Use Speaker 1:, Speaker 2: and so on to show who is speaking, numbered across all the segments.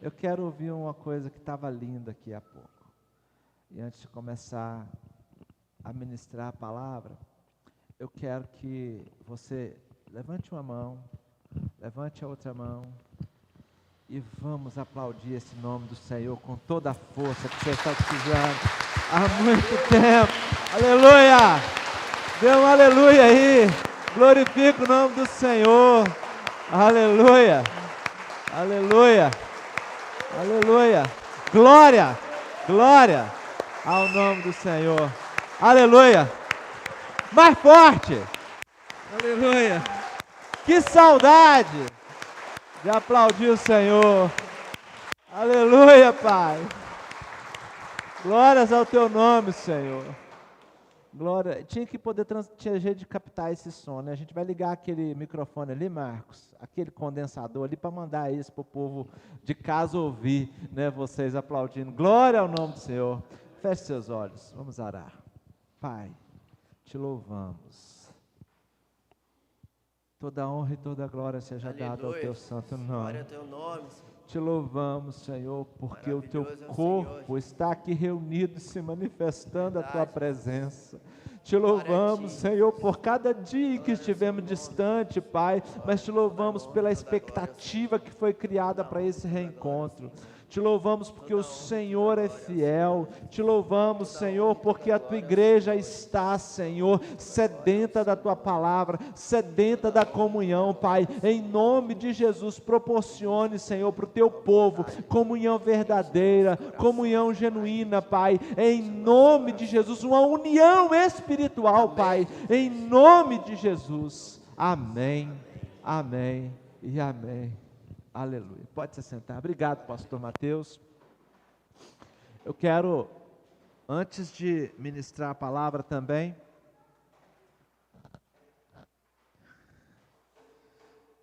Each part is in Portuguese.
Speaker 1: Eu quero ouvir uma coisa que estava linda aqui há pouco. E antes de começar a ministrar a palavra, eu quero que você levante uma mão, levante a outra mão e vamos aplaudir esse nome do Senhor com toda a força que você está precisando há muito tempo. Aleluia! Dê um aleluia aí. Glorifica o nome do Senhor. Aleluia! Aleluia! Aleluia! Glória! Glória ao nome do Senhor. Aleluia! Mais forte! Aleluia! Que saudade de aplaudir o Senhor. Aleluia, Pai. Glórias ao teu nome, Senhor. Glória. Tinha que poder, tinha jeito de captar esse som, né? A gente vai ligar aquele microfone ali, Marcos, aquele condensador ali, para mandar isso para o povo de casa ouvir, né? Vocês aplaudindo. Glória ao nome do Senhor. Feche seus olhos, vamos orar. Pai, te louvamos. Toda honra e toda glória seja dada ao teu santo nome.
Speaker 2: Glória ao teu nome, Senhor.
Speaker 1: Te louvamos, Senhor, porque o teu corpo está aqui reunido, se manifestando a tua presença. Te louvamos, Senhor, por cada dia que estivemos distante, Pai, mas te louvamos pela expectativa que foi criada para esse reencontro. Te louvamos porque o Senhor é fiel. Te louvamos, Senhor, porque a tua igreja está, Senhor, sedenta da tua palavra, sedenta da comunhão, Pai. Em nome de Jesus, proporcione, Senhor, para o teu povo comunhão verdadeira, comunhão genuína, Pai. Em nome de Jesus, uma união espiritual, Pai. Em nome de Jesus. Amém, amém e amém. Aleluia. Pode se sentar. Obrigado, pastor Mateus. Eu quero, antes de ministrar a palavra também,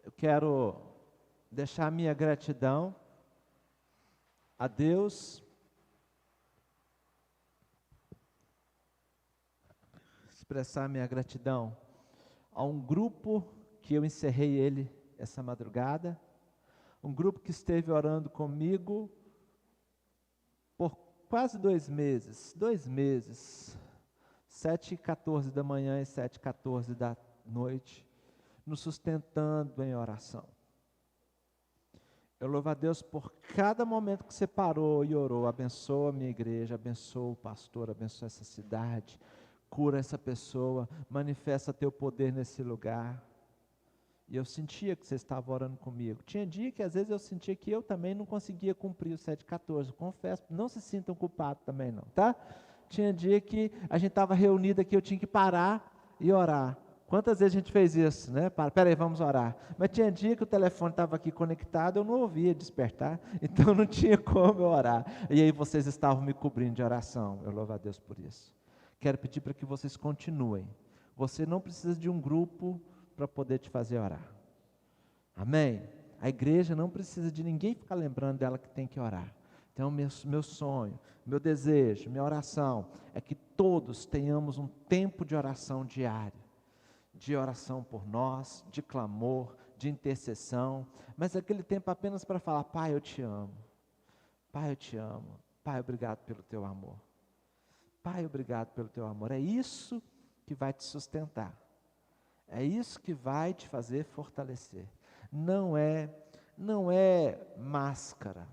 Speaker 1: eu quero deixar minha gratidão a Deus, expressar minha gratidão a um grupo que eu encerrei ele essa madrugada, um grupo que esteve orando comigo por quase 2 meses, 7h14 da manhã e 7h14 da noite, nos sustentando em oração. Eu louvo a Deus por cada momento que você parou e orou. Abençoa a minha igreja, abençoa o pastor, abençoa essa cidade, cura essa pessoa, manifesta teu poder nesse lugar. E eu sentia que você estava orando comigo. Tinha dia que às vezes eu sentia que eu também não conseguia cumprir o 7h14. Confesso, não se sintam culpados também não, tá? Tinha dia que a gente estava reunido aqui, eu tinha que parar e orar. Quantas vezes a gente fez isso, né? Peraí, vamos orar. Mas tinha dia que o telefone estava aqui conectado, eu não ouvia despertar, então não tinha como eu orar. E aí vocês estavam me cobrindo de oração. Eu louvo a Deus por isso. Quero pedir para que vocês continuem. Você não precisa de um grupo para poder te fazer orar. Amém? A igreja não precisa de ninguém ficar lembrando dela que tem que orar. Então, meu sonho, meu desejo, minha oração é que todos tenhamos um tempo de oração diário, de oração por nós, de clamor, de intercessão, mas aquele tempo apenas para falar: Pai, eu te amo. Pai, eu te amo. Pai, obrigado pelo teu amor. Pai, obrigado pelo teu amor. É isso que vai te sustentar. É isso que vai te fazer fortalecer. Não é máscara.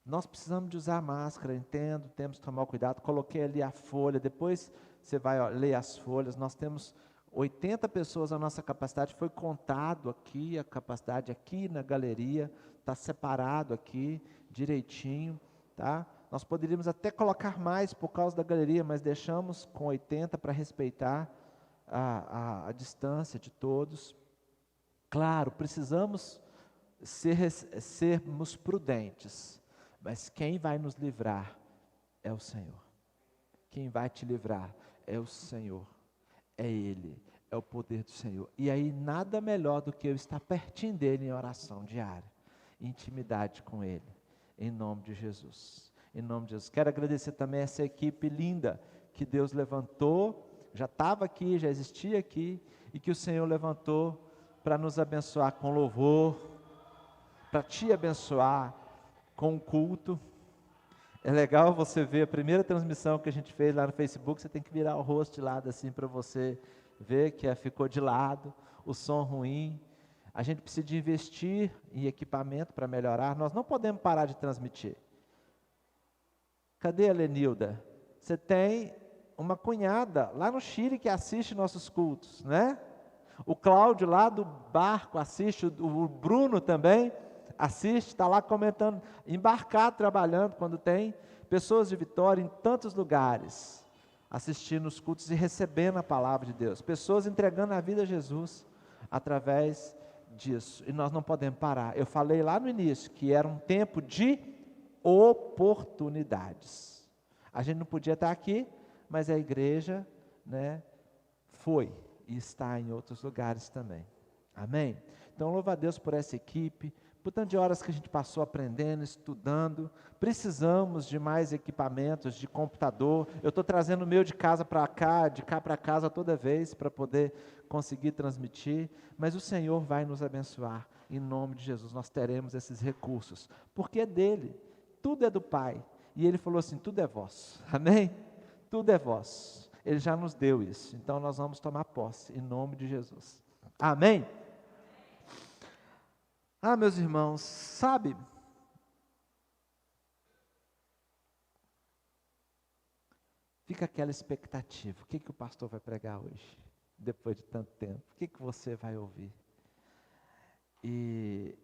Speaker 1: Nós precisamos de usar máscara, entendo, temos que tomar cuidado. Coloquei ali a folha, depois você vai ler as folhas. Nós temos 80 pessoas, a nossa capacidade foi contado aqui, a capacidade aqui na galeria, está separado aqui, direitinho, tá? Nós poderíamos até colocar mais por causa da galeria, mas deixamos com 80 para respeitar a distância de todos. Claro, precisamos sermos prudentes, mas quem vai nos livrar é o Senhor. Quem vai te livrar é o Senhor, é Ele, é o poder do Senhor. E aí nada melhor do que eu estar pertinho dEle em oração diária, intimidade com Ele, em nome de Jesus. Em nome de Jesus. Quero agradecer também essa equipe linda que Deus levantou, já estava aqui, já existia aqui, e que o Senhor levantou para nos abençoar com louvor, para te abençoar com o culto. É legal você ver a primeira transmissão que a gente fez lá no Facebook, você tem que virar o rosto de lado assim para você ver que ficou de lado, o som ruim. A gente precisa de investir em equipamento para melhorar, nós não podemos parar de transmitir. Cadê a Lenilda? Você tem uma cunhada lá no Chile que assiste nossos cultos, né? O Cláudio lá do barco assiste, o Bruno também assiste, está lá comentando, embarcado trabalhando quando tem pessoas de Vitória em tantos lugares, assistindo os cultos e recebendo a palavra de Deus, pessoas entregando a vida a Jesus através disso, e nós não podemos parar. Eu falei lá no início que era um tempo de oportunidades. A gente não podia estar aqui, mas a igreja, né, foi e está em outros lugares também. Amém? Então, louva a Deus por essa equipe, por tanto de horas que a gente passou aprendendo, estudando. Precisamos de mais equipamentos, de computador. Eu estou trazendo o meu de casa para cá, de cá para casa toda vez, para poder conseguir transmitir. Mas o Senhor vai nos abençoar, em nome de Jesus. Nós teremos esses recursos, porque é dele, tudo é do Pai. E Ele falou assim, tudo é vosso. Amém? Tudo é vosso. Ele já nos deu isso, então nós vamos tomar posse, em nome de Jesus. Amém? Ah, meus irmãos, sabe, fica aquela expectativa, o que o pastor vai pregar hoje, depois de tanto tempo, o que você vai ouvir? E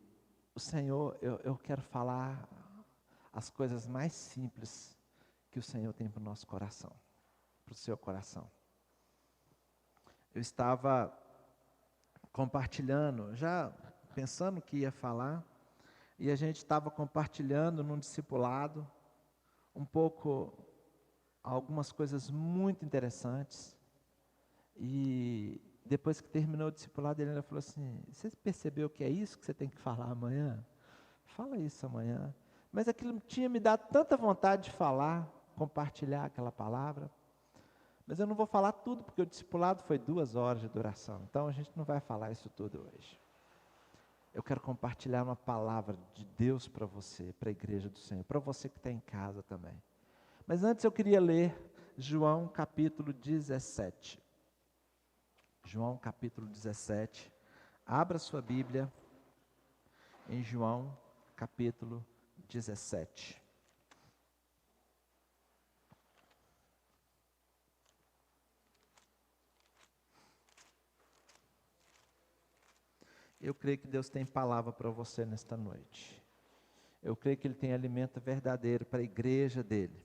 Speaker 1: o Senhor, eu quero falar as coisas mais simples que o Senhor tem para o nosso coração, para o seu coração. Eu estava compartilhando, já pensando que ia falar, e a gente estava compartilhando num discipulado, um pouco, algumas coisas muito interessantes, e depois que terminou o discipulado, ele falou assim, você percebeu que é isso que você tem que falar amanhã? Fala isso amanhã. Mas aquilo tinha me dado tanta vontade de falar, compartilhar aquela palavra, mas eu não vou falar tudo, porque o discipulado foi 2 horas de duração, então a gente não vai falar isso tudo hoje. Eu quero compartilhar uma palavra de Deus para você, para a igreja do Senhor, para você que está em casa também. Mas antes eu queria ler João capítulo 17. João capítulo 17. Abra sua Bíblia em João capítulo 17. Eu creio que Deus tem palavra para você nesta noite. Eu creio que Ele tem alimento verdadeiro para a igreja dEle.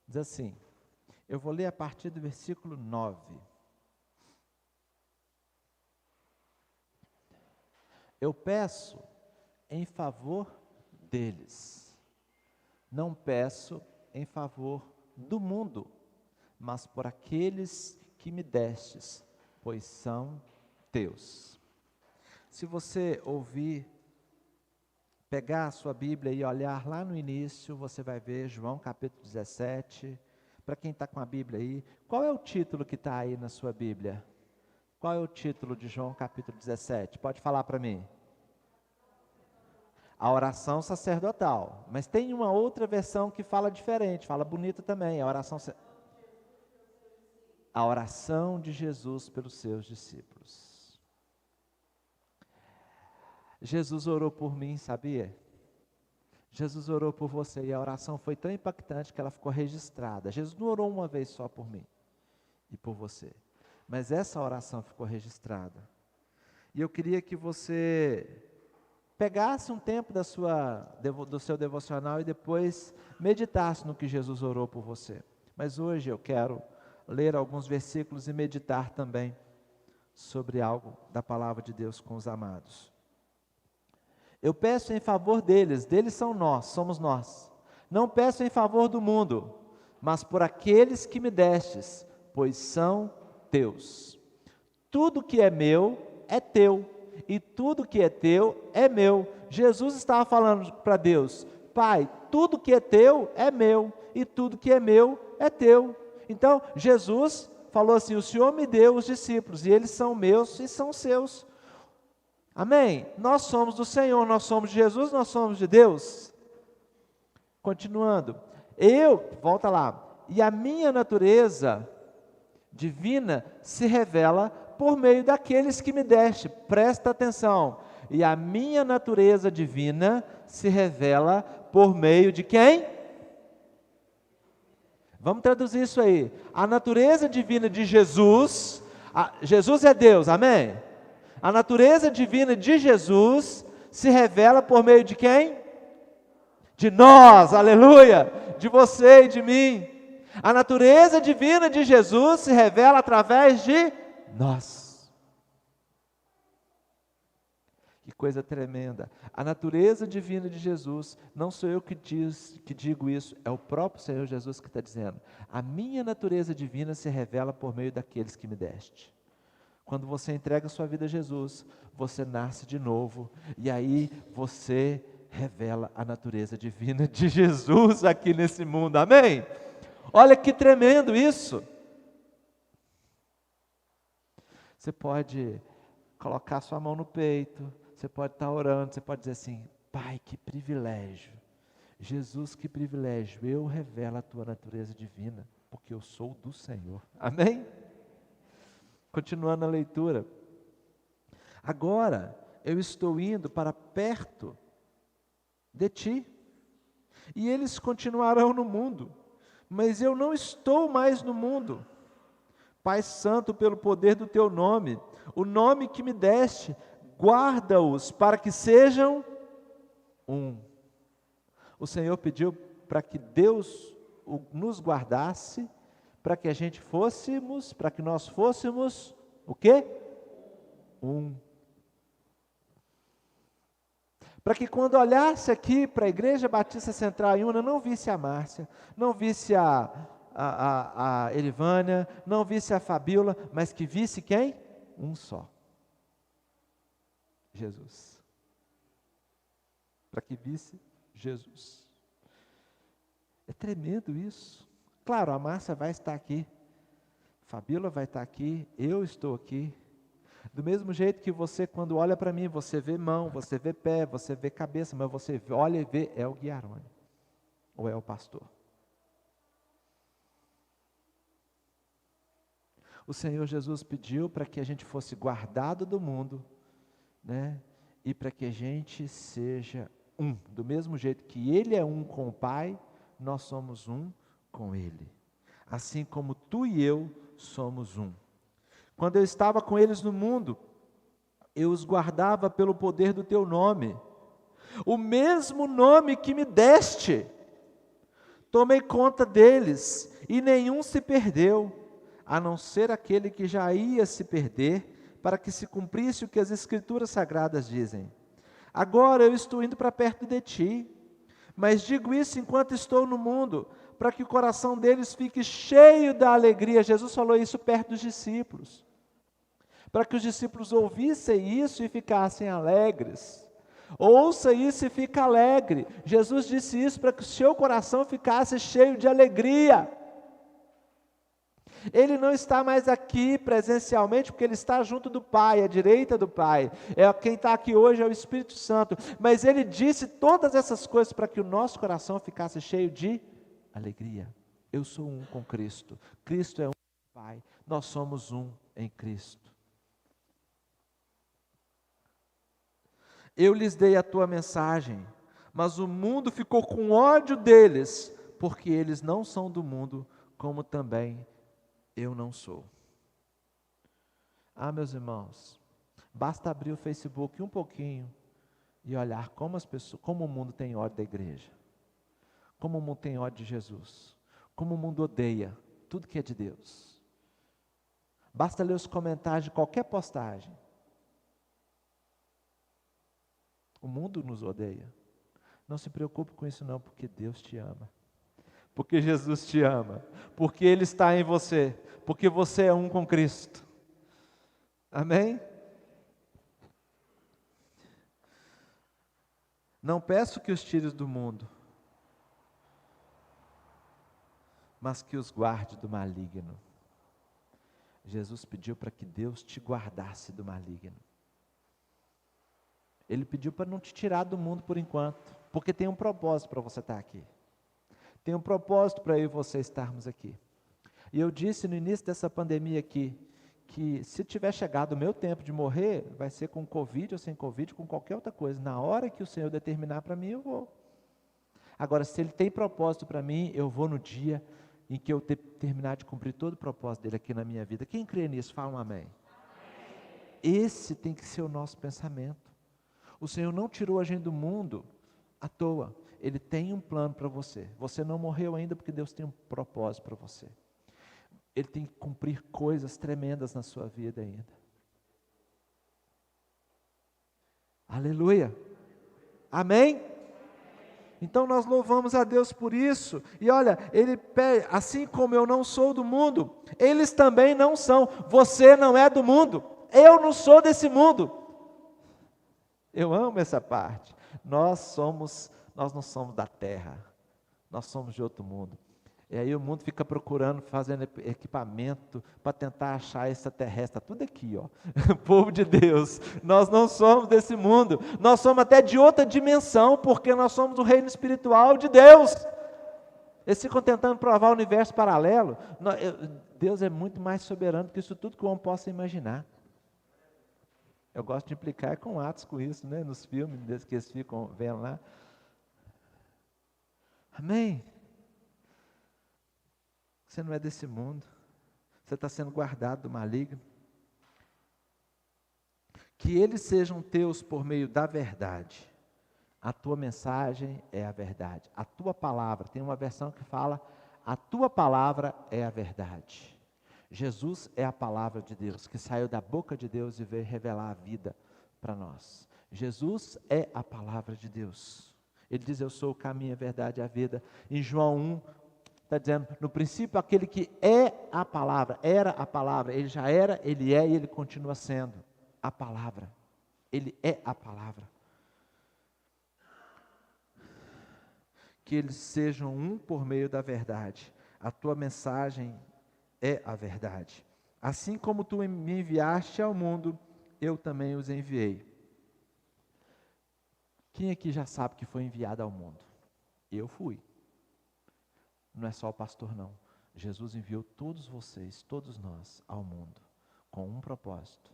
Speaker 1: Diz assim, eu vou ler a partir do versículo 9. Eu peço em favor deles, não peço em favor do mundo, mas por aqueles que me destes, pois são teus. Se você ouvir, pegar a sua Bíblia e olhar lá no início, você vai ver João capítulo 17, para quem está com a Bíblia aí, qual é o título que está aí na sua Bíblia? Qual é o título de João capítulo 17? Pode falar para mim. A oração sacerdotal, mas tem uma outra versão que fala diferente, fala bonito também, a oração de Jesus pelos seus discípulos. Jesus orou por mim, sabia? Jesus orou por você e a oração foi tão impactante que ela ficou registrada. Jesus não orou uma vez só por mim e por você, mas essa oração ficou registrada. E eu queria que você pegasse um tempo do seu devocional e depois meditasse no que Jesus orou por você. Mas hoje eu quero ler alguns versículos e meditar também sobre algo da palavra de Deus com os amados. Eu peço em favor deles são nós, somos nós. Não peço em favor do mundo, mas por aqueles que me destes, pois são teus. tudo que é meu é teu, e tudo que é teu é meu. Jesus estava falando para Deus: Pai, tudo que é teu é meu, e tudo que é meu é teu. Então, Jesus falou assim: o Senhor me deu os discípulos, e eles são meus e são seus. Amém? Nós somos do Senhor, nós somos de Jesus, nós somos de Deus. Continuando, volta lá, e a minha natureza divina se revela por meio daqueles que me deste. Presta atenção. E a minha natureza divina se revela por meio de quem? Vamos traduzir isso aí. A natureza divina de Jesus, Jesus é Deus, amém? A natureza divina de Jesus se revela por meio de quem? De nós, aleluia! De você e de mim. A natureza divina de Jesus se revela através de nós. Que coisa tremenda. A natureza divina de Jesus, não sou eu que digo isso, é o próprio Senhor Jesus que está dizendo. A minha natureza divina se revela por meio daqueles que me deste. Quando você entrega sua vida a Jesus, você nasce de novo, e aí você revela a natureza divina de Jesus aqui nesse mundo, amém? Olha que tremendo isso. Você pode colocar sua mão no peito, você pode estar orando, você pode dizer assim: Pai, que privilégio, Jesus, que privilégio, eu revelo a tua natureza divina, porque eu sou do Senhor, amém? Continuando a leitura, agora eu estou indo para perto de ti, e eles continuarão no mundo, mas eu não estou mais no mundo. Pai Santo, pelo poder do teu nome, o nome que me deste, guarda-os para que sejam um. O Senhor pediu para que Deus nos guardasse, para que para que nós fôssemos o quê? Um. Para que quando olhasse aqui para a Igreja Batista Central em Una, não visse a Márcia, não visse a Elivânia, não visse a Fabíola, mas que visse quem? Um só. Jesus. Para que visse Jesus. É tremendo isso. Claro, a Márcia vai estar aqui, Fabíola vai estar aqui, eu estou aqui. Do mesmo jeito que você, quando olha para mim, você vê mão, você vê pé, você vê cabeça, mas você olha e vê, é o Guiarone, ou é o pastor. O Senhor Jesus pediu para que a gente fosse guardado do mundo, né? E para que a gente seja um. Do mesmo jeito que Ele é um com o Pai, nós somos um com Ele. Assim como tu e eu somos um. Quando eu estava com eles no mundo, eu os guardava pelo poder do teu nome. O mesmo nome que me deste. Tomei conta deles, e nenhum se perdeu, a não ser aquele que já ia se perder, para que se cumprisse o que as Escrituras Sagradas dizem. Agora eu estou indo para perto de ti, mas digo isso enquanto estou no mundo, para que o coração deles fique cheio da alegria. Jesus falou isso perto dos discípulos, para que os discípulos ouvissem isso e ficassem alegres. Ouça isso e fica alegre. Jesus disse isso para que o seu coração ficasse cheio de alegria. Ele não está mais aqui presencialmente, porque Ele está junto do Pai, à direita do Pai. Quem está aqui hoje é o Espírito Santo. Mas Ele disse todas essas coisas para que o nosso coração ficasse cheio de alegria. Eu sou um com Cristo. Cristo é um com o Pai. Nós somos um em Cristo. Eu lhes dei a tua mensagem, mas o mundo ficou com ódio deles, porque eles não são do mundo, como também eu não sou. Ah, meus irmãos, basta abrir o Facebook um pouquinho e olhar como o mundo tem ódio da igreja, como o mundo tem ódio de Jesus, como o mundo odeia tudo que é de Deus. Basta ler os comentários de qualquer postagem. O mundo nos odeia. Não se preocupe com isso não, porque Deus te ama. Porque Jesus te ama. Porque Ele está em você. Porque você é um com Cristo. Amém? Não peço que os tires do mundo, mas que os guarde do maligno. Jesus pediu para que Deus te guardasse do maligno. Ele pediu para não te tirar do mundo por enquanto, porque tem um propósito para você estar aqui. Tem um propósito para eu e você estarmos aqui. E eu disse no início dessa pandemia aqui, que se tiver chegado o meu tempo de morrer, vai ser com Covid ou sem Covid, com qualquer outra coisa. Na hora que o Senhor determinar para mim, eu vou. Agora, se Ele tem propósito para mim, eu vou no dia em que eu terminar de cumprir todo o propósito dEle aqui na minha vida. Quem crê nisso, fala um amém. Esse tem que ser o nosso pensamento. O Senhor não tirou a gente do mundo à toa. Ele tem um plano para você. Você não morreu ainda porque Deus tem um propósito para você. Ele tem que cumprir coisas tremendas na sua vida ainda. Aleluia. Amém? Então nós louvamos a Deus por isso. E olha, Ele pede, assim como eu não sou do mundo, eles também não são. Você não é do mundo. Eu não sou desse mundo. Eu amo essa parte. Nós não somos da terra. Nós somos de outro mundo. E aí o mundo fica procurando, fazendo equipamento para tentar achar extraterrestre. Está tudo aqui, ó. Povo de Deus, nós não somos desse mundo. Nós somos até de outra dimensão, porque nós somos do reino espiritual de Deus. Eles ficam tentando provar o universo paralelo. Deus é muito mais soberano que isso tudo que o homem possa imaginar. Eu gosto de implicar com Atos com isso, né? Nos filmes que eles ficam vendo lá. Amém? Você não é desse mundo. Você está sendo guardado do maligno. Que eles sejam teus por meio da verdade. A tua mensagem é a verdade. A tua palavra, tem uma versão que fala, a tua palavra é a verdade. Jesus é a palavra de Deus, que saiu da boca de Deus e veio revelar a vida para nós. Jesus é a palavra de Deus. Ele diz, eu sou o caminho, a verdade e a vida. Em João 1, está dizendo, no princípio aquele que é a palavra, era a palavra, ele já era, ele é e ele continua sendo a palavra. Ele é a palavra. Que eles sejam um por meio da verdade. A tua mensagem é a verdade. Assim como tu me enviaste ao mundo, eu também os enviei. Quem aqui já sabe que foi enviado ao mundo? Eu fui. Não é só o pastor, não. Jesus enviou todos vocês, todos nós, ao mundo, com um propósito.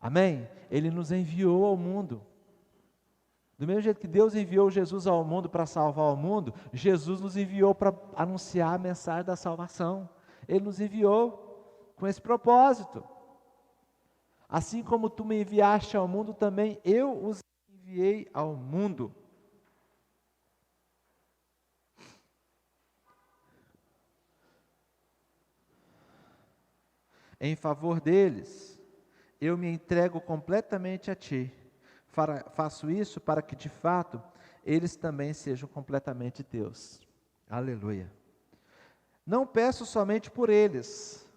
Speaker 1: Amém? Ele nos enviou ao mundo. Do mesmo jeito que Deus enviou Jesus ao mundo para salvar o mundo, Jesus nos enviou para anunciar a mensagem da salvação. Ele nos enviou com esse propósito. Assim como tu me enviaste ao mundo, também eu os enviei ao mundo. Em favor deles, eu me entrego completamente a ti. Faço isso para que, de fato, eles também sejam completamente teus. Aleluia. Não peço somente por eles,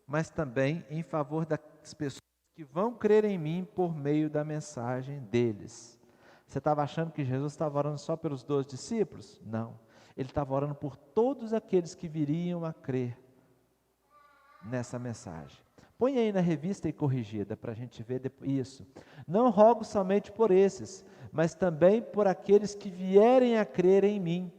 Speaker 1: mas também em favor das pessoas que vão crer em mim por meio da mensagem deles. Você estava achando que Jesus estava orando só pelos 12 discípulos? Não. Ele estava orando por todos aqueles que viriam a crer nessa mensagem. Põe aí na revista e corrigida para a gente ver isso. Não rogo somente por esses, mas também por aqueles que vierem a crer em mim,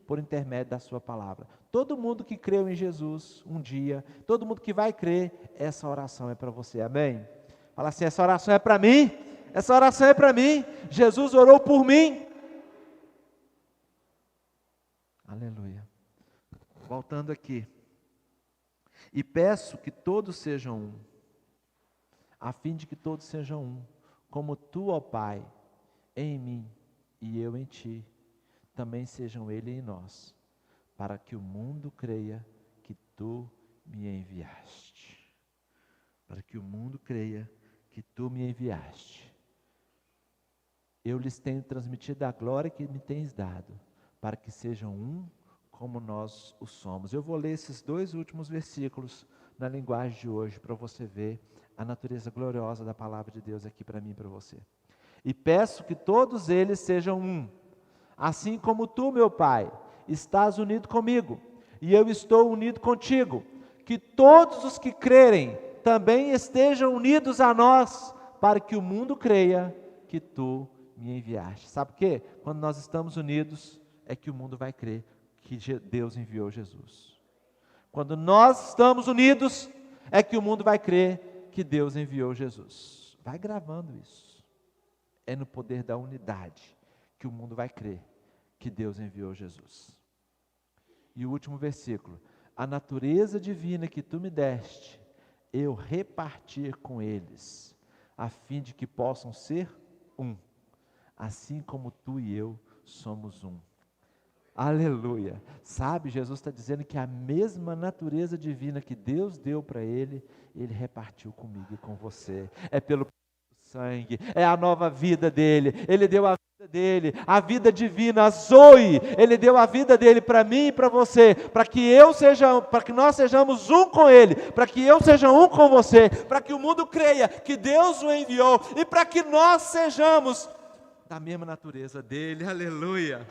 Speaker 1: por intermédio da sua palavra. Todo mundo que creu em Jesus um dia, todo mundo que vai crer, essa oração é para você, amém? Fala assim, essa oração é para mim, essa oração é para mim, Jesus orou por mim. Aleluia. Voltando aqui. E peço que todos sejam um, a fim de que todos sejam um, como tu, ó Pai, em mim e eu em ti, também sejam ele em nós, para que o mundo creia que tu me enviaste. Para que o mundo creia que tu me enviaste. Eu lhes tenho transmitido a glória que me tens dado, para que sejam um como nós o somos. Eu vou ler esses 2 últimos versículos na linguagem de hoje, para você ver a natureza gloriosa da palavra de Deus aqui para mim e para você. E peço que todos eles sejam um, assim como tu, meu Pai, estás unido comigo, e eu estou unido contigo, que todos os que crerem também estejam unidos a nós, para que o mundo creia que tu me enviaste. Sabe por quê? Quando nós estamos unidos, é que o mundo vai crer que Deus enviou Jesus. Quando nós estamos unidos, é que o mundo vai crer que Deus enviou Jesus. Vai gravando isso. É no poder da unidade que o mundo vai crer que Deus enviou Jesus. E o último versículo: a natureza divina que tu me deste, eu repartir com eles, a fim de que possam ser um, assim como tu e eu somos um. Aleluia. Sabe, Jesus está dizendo que a mesma natureza divina que Deus deu para ele, ele repartiu comigo e com você. É pelo sangue, é a nova vida dele. Ele deu a vida dele, a vida divina, a Zoe. Ele deu a vida dele para mim e para você, para que nós sejamos um com ele, para que eu seja um com você, para que o mundo creia que Deus o enviou e para que nós sejamos da mesma natureza dele. Aleluia.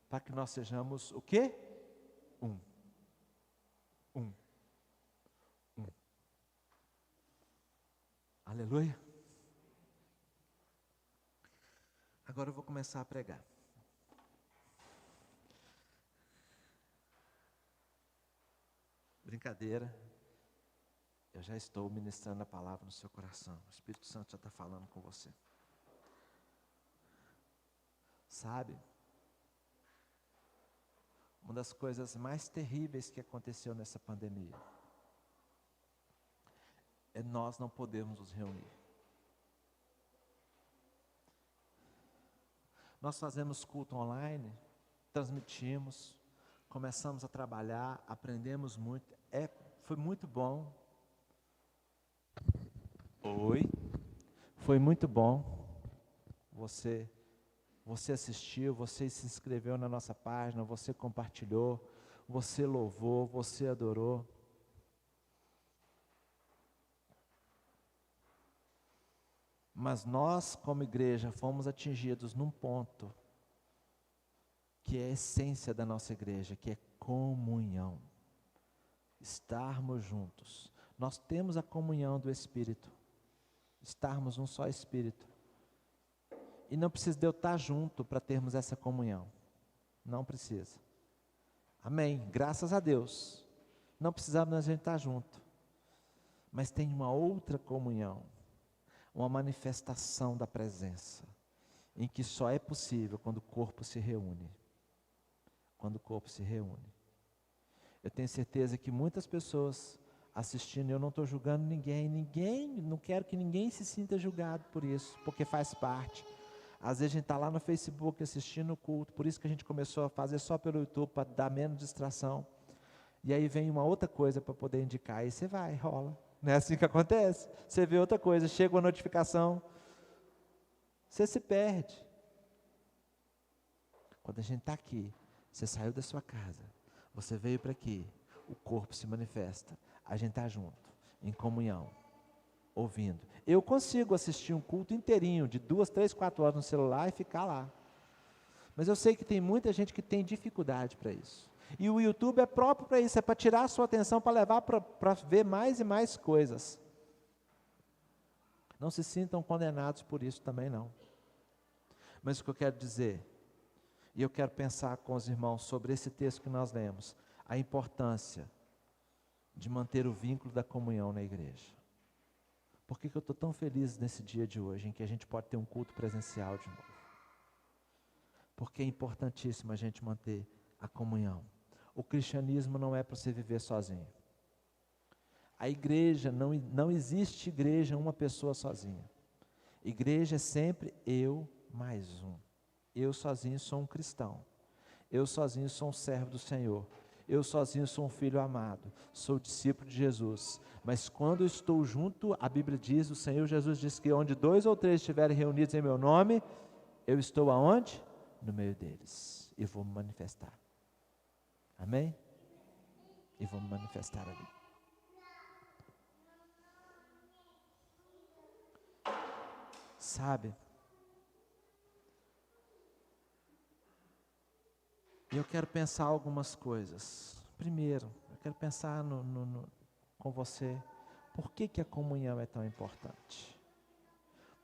Speaker 1: Para que nós sejamos o quê? Um. Aleluia. Agora eu vou começar a pregar. Brincadeira. Eu já estou ministrando a palavra no seu coração. O Espírito Santo já está falando com você. Sabe? Uma das coisas mais terríveis que aconteceu nessa pandemia é nós não podermos nos reunir. Nós fazemos culto online, transmitimos, começamos a trabalhar, aprendemos muito, foi muito bom. Foi muito bom. Você assistiu, você se inscreveu na nossa página, você compartilhou, você louvou, você adorou. Mas nós, como igreja, fomos atingidos num ponto que é a essência da nossa igreja, que é comunhão. Estarmos juntos. Nós temos a comunhão do Espírito. Estarmos um só Espírito. E não precisa de eu estar junto para termos essa comunhão. Não precisa. Amém. Graças a Deus. Não precisamos a gente estar junto. Mas tem uma outra comunhão. Uma manifestação da presença. Em que só é possível quando o corpo se reúne. Quando o corpo se reúne. Eu tenho certeza que muitas pessoas assistindo, eu não estou julgando ninguém, não quero que ninguém se sinta julgado por isso, porque faz parte. Às vezes a gente está lá no Facebook assistindo o culto, por isso que a gente começou a fazer só pelo YouTube, para dar menos distração. E aí vem uma outra coisa para poder indicar, aí você vai, rola. Não é assim que acontece? Você vê outra coisa, chega uma notificação, você se perde. Quando a gente está aqui, você saiu da sua casa, você veio para aqui, o corpo se manifesta, a gente está junto, em comunhão, ouvindo. Eu consigo assistir um culto inteirinho, de 2, 3, 4 horas no celular e ficar lá. Mas eu sei que tem muita gente que tem dificuldade para isso. E o YouTube é próprio para isso, é para tirar a sua atenção, para levar para ver mais e mais coisas. Não se sintam condenados por isso também não. Mas o que eu quero dizer, e eu quero pensar com os irmãos sobre esse texto que nós lemos, a importância de manter o vínculo da comunhão na igreja. Por que eu estou tão feliz nesse dia de hoje, em que a gente pode ter um culto presencial de novo? Porque é importantíssimo a gente manter a comunhão. O cristianismo não é para você viver sozinho. A igreja, não existe igreja, uma pessoa sozinha. Igreja é sempre eu mais um. Eu sozinho sou um cristão. Eu sozinho sou um servo do Senhor. Eu sozinho sou um filho amado, sou discípulo de Jesus, mas quando eu estou junto, a Bíblia diz, o Senhor Jesus diz que onde 2 ou 3 estiverem reunidos em meu nome, eu estou aonde? No meio deles, e vou me manifestar. Amém? E vou me manifestar ali. Sabe? Eu quero pensar algumas coisas. Primeiro, eu quero pensar com você, por que a comunhão é tão importante?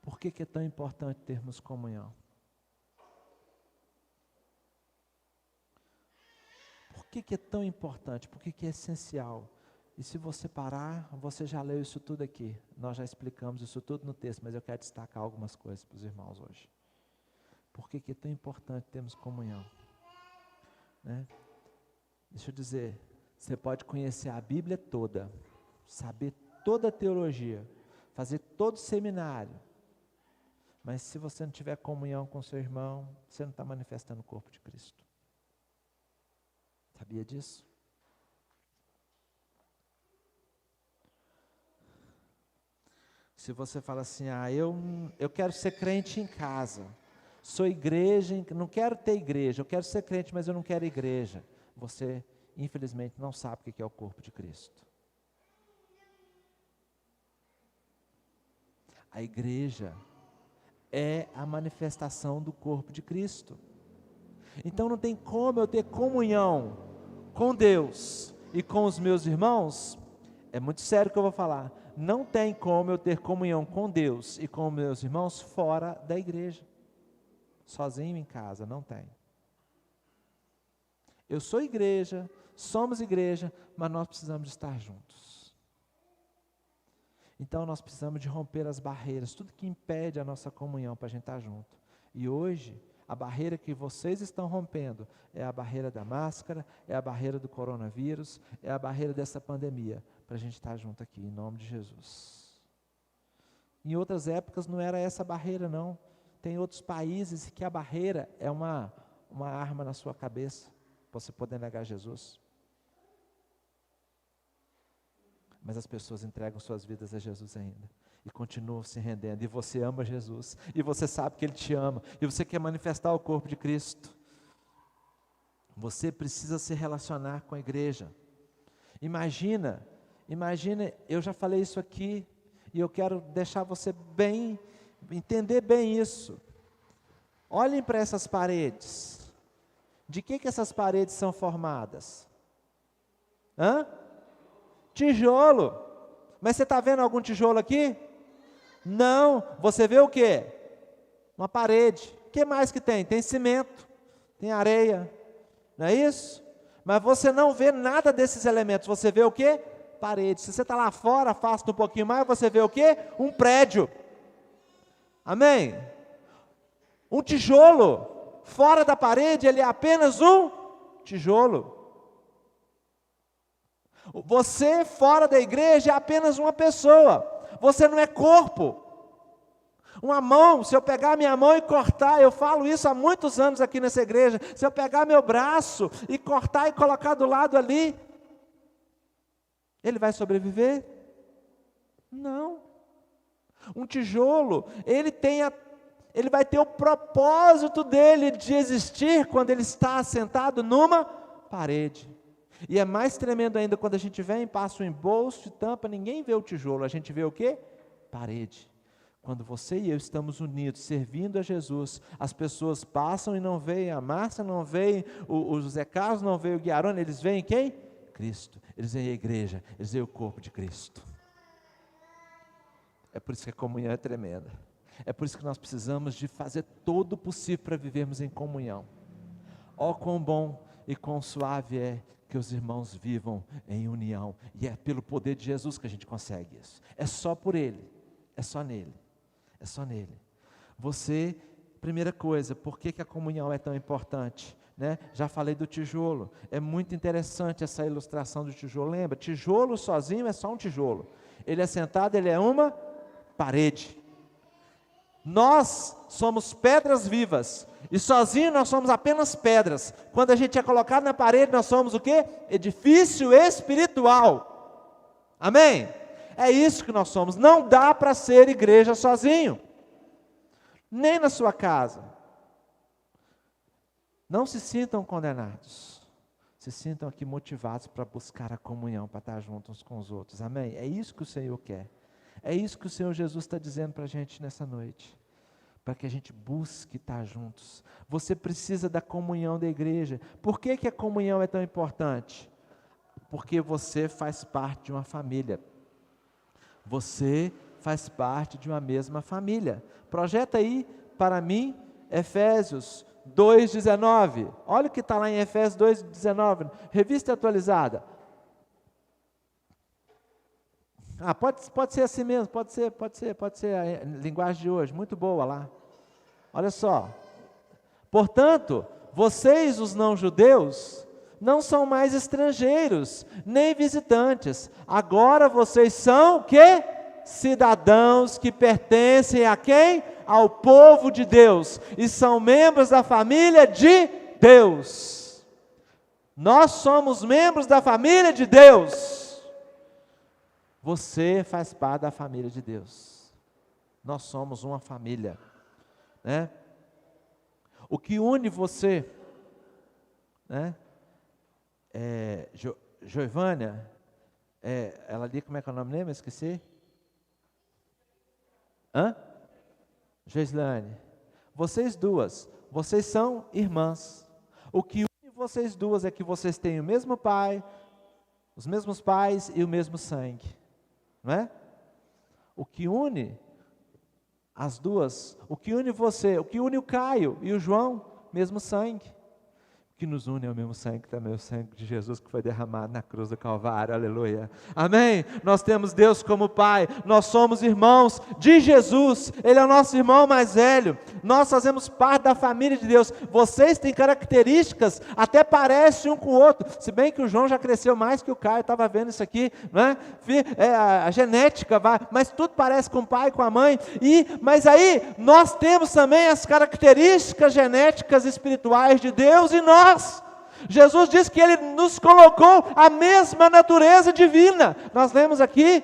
Speaker 1: Por que é tão importante termos comunhão? Por que é tão importante? Por que é essencial? E se você parar, você já leu isso tudo aqui. Nós já explicamos isso tudo no texto, mas eu quero destacar algumas coisas para os irmãos hoje. Por que é tão importante termos comunhão? Né? Deixa eu dizer, você pode conhecer a Bíblia toda, saber toda a teologia, fazer todo o seminário, mas se você não tiver comunhão com seu irmão, você não está manifestando o corpo de Cristo. Sabia disso? Se você fala assim, eu quero ser crente em casa, sou igreja, não quero ter igreja, eu quero ser crente, mas eu não quero igreja. Você, infelizmente, não sabe o que é o corpo de Cristo. A igreja é a manifestação do corpo de Cristo. Então não tem como eu ter comunhão com Deus e com os meus irmãos. É muito sério o que eu vou falar. Não tem como eu ter comunhão com Deus e com meus irmãos fora da igreja. Sozinho em casa, não tem. Eu sou igreja, somos igreja, mas nós precisamos de estar juntos. Então nós precisamos de romper as barreiras, tudo que impede a nossa comunhão para a gente estar junto. E hoje, a barreira que vocês estão rompendo é a barreira da máscara, é a barreira do coronavírus, é a barreira dessa pandemia, para a gente estar junto aqui, em nome de Jesus. Em outras épocas não era essa barreira não. Tem outros países que a barreira é uma arma na sua cabeça, para você poder negar Jesus. Mas as pessoas entregam suas vidas a Jesus ainda, e continuam se rendendo, e você ama Jesus, e você sabe que Ele te ama, e você quer manifestar o corpo de Cristo. Você precisa se relacionar com a igreja. Imagina, eu já falei isso aqui, e eu quero deixar você entender bem isso. Olhem para essas paredes. De que essas paredes são formadas? Tijolo. Mas você está vendo algum tijolo aqui? Não. Você vê o quê? Uma parede. O que mais que tem? Tem cimento, tem areia, não é isso? Mas você não vê nada desses elementos. Você vê o quê? Parede. Se você está lá fora, afasta um pouquinho mais, você vê o quê? Um prédio. Amém? Um tijolo fora da parede, ele é apenas um tijolo. Você fora da igreja é apenas uma pessoa. Você não é corpo. Uma mão, se eu pegar minha mão e cortar, eu falo isso há muitos anos aqui nessa igreja, se eu pegar meu braço e cortar e colocar do lado ali, ele vai sobreviver? Não. Um tijolo, ele vai ter o propósito dele de existir quando ele está assentado numa parede. E é mais tremendo ainda quando a gente vem, passa um embolso e tampa, ninguém vê o tijolo, a gente vê o quê? Parede. Quando você e eu estamos unidos, servindo a Jesus, as pessoas passam e não veem a Márcia, não veem o José Carlos, não veem o Guiarone, eles veem quem? Cristo. Eles veem a igreja, eles veem o corpo de Cristo. É por isso que a comunhão é tremenda. É por isso que nós precisamos de fazer todo o possível para vivermos em comunhão. Ó, quão bom e quão suave é que os irmãos vivam em união. E é pelo poder de Jesus que a gente consegue isso. É só por Ele, é só nele. É só nele. Você, primeira coisa, por que a comunhão é tão importante? Né? Já falei do tijolo, é muito interessante essa ilustração do tijolo. Lembra, tijolo sozinho é só um tijolo. Ele é sentado, ele é uma parede. Nós somos pedras vivas, e sozinho nós somos apenas pedras. Quando a gente é colocado na parede, nós somos o quê? Edifício espiritual. Amém? É isso que nós somos. Não dá para ser igreja sozinho, nem na sua casa. Não se sintam condenados, se sintam aqui motivados para buscar a comunhão, para estar juntos uns com os outros. Amém? É isso que o Senhor quer. É isso que o Senhor Jesus está dizendo para a gente nessa noite. para que a gente busque estar juntos. Você precisa da comunhão da igreja. Por que a comunhão é tão importante? Porque você faz parte de uma família. Você faz parte de uma mesma família. Projeta aí para mim Efésios 2,19. Olha o que está lá em Efésios 2,19. Revista atualizada. Pode ser assim mesmo, pode ser a linguagem de hoje, muito boa lá. Olha só. Portanto, vocês, os não-judeus, não são mais estrangeiros, nem visitantes. Agora vocês são o quê? Cidadãos que pertencem a quem? Ao povo de Deus. E são membros da família de Deus. Nós somos membros da família de Deus. Você faz parte da família de Deus. Nós somos uma família, né? O que une você, né? Joivânia, ela ali, como é que é o nome mesmo? Esqueci. Geislane. Vocês duas, vocês são irmãs. O que une vocês duas é que vocês têm o mesmo pai, os mesmos pais e o mesmo sangue. Não é? O que une as duas, o que une você, o que une o Caio e o João, mesmo sangue. O que nos une é o mesmo sangue, também o sangue de Jesus que foi derramado na cruz do Calvário, aleluia. Amém? Nós temos Deus como Pai, nós somos irmãos de Jesus, Ele é o nosso irmão mais velho, nós fazemos parte da família de Deus. Vocês têm características, até parecem um com o outro, se bem que o João já cresceu mais que o Caio, estava vendo isso aqui, não é? A genética, mas tudo parece com o pai e com a mãe, mas aí nós temos também as características genéticas espirituais de Deus e nós. Jesus diz que Ele nos colocou a mesma natureza divina. Nós lemos aqui,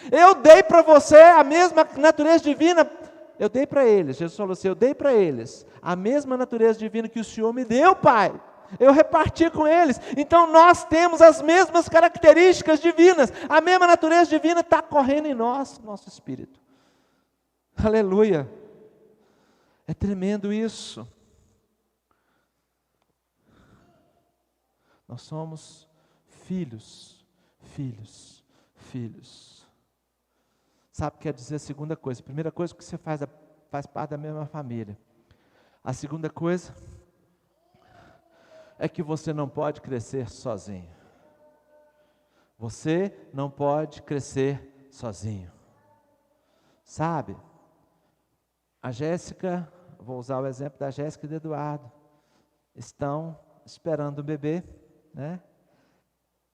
Speaker 1: eu dei para você a mesma natureza divina, eu dei para eles, Jesus falou assim, eu dei para eles a mesma natureza divina que o Senhor me deu, Pai, eu reparti com eles, então nós temos as mesmas características divinas, a mesma natureza divina está correndo em nós, nosso espírito, aleluia, é tremendo isso. Nós somos filhos. Sabe o que quer dizer a segunda coisa? A primeira coisa que você faz parte da mesma família. A segunda coisa é que você não pode crescer sozinho. Você não pode crescer sozinho. Sabe? A Jéssica, vou usar o exemplo da Jéssica e do Eduardo, estão esperando o bebê. Né?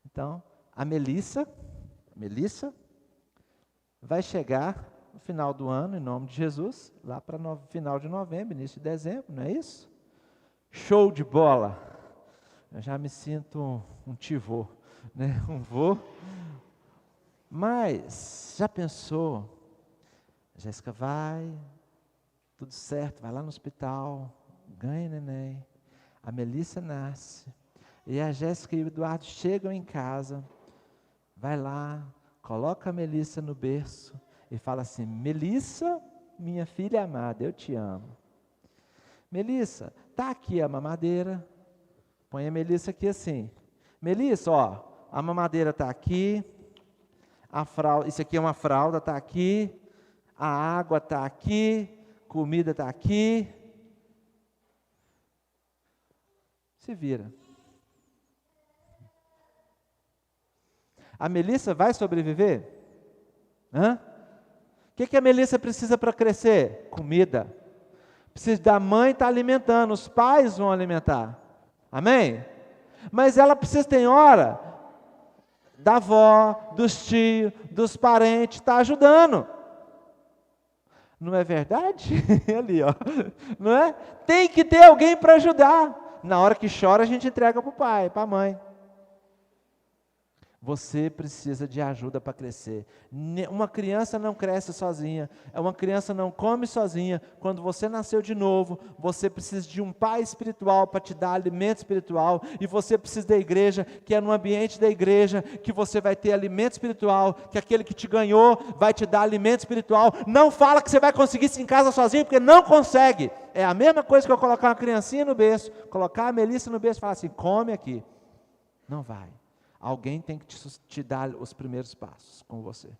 Speaker 1: Então, a Melissa vai chegar no final do ano, em nome de Jesus, lá para final de novembro, início de dezembro, não é isso? Show de bola! Eu já me sinto um tivô, né? Um vô. Mas, já pensou? A Jéssica vai, tudo certo, vai lá no hospital, ganha neném, a Melissa nasce, e a Jéssica e o Eduardo chegam em casa, vai lá, coloca a Melissa no berço e fala assim, Melissa, minha filha amada, eu te amo. Melissa, está aqui a mamadeira, põe a Melissa aqui assim, Melissa, ó, a mamadeira está aqui, a fralda, isso aqui é uma fralda, está aqui, a água está aqui, comida está aqui, se vira. A Melissa vai sobreviver? O que a Melissa precisa para crescer? Comida. Precisa da mãe estar alimentando, os pais vão alimentar. Amém? Mas ela precisa, tem hora, da avó, dos tios, dos parentes, estar ajudando. Não é verdade? Ali, ó. Não é? Tem que ter alguém para ajudar. Na hora que chora, a gente entrega para o pai, para a mãe. Você precisa de ajuda para crescer. Uma criança não cresce sozinha, uma criança não come sozinha. Quando você nasceu de novo, você precisa de um pai espiritual para te dar alimento espiritual, e você precisa da igreja, que é no ambiente da igreja que você vai ter alimento espiritual, que aquele que te ganhou vai te dar alimento espiritual. Não fala que você vai conseguir isso em casa sozinho, porque não consegue. É a mesma coisa que eu colocar uma criancinha no berço, colocar a Melissa no berço e falar assim, come aqui. Não vai. Alguém tem que te dar os primeiros passos com você.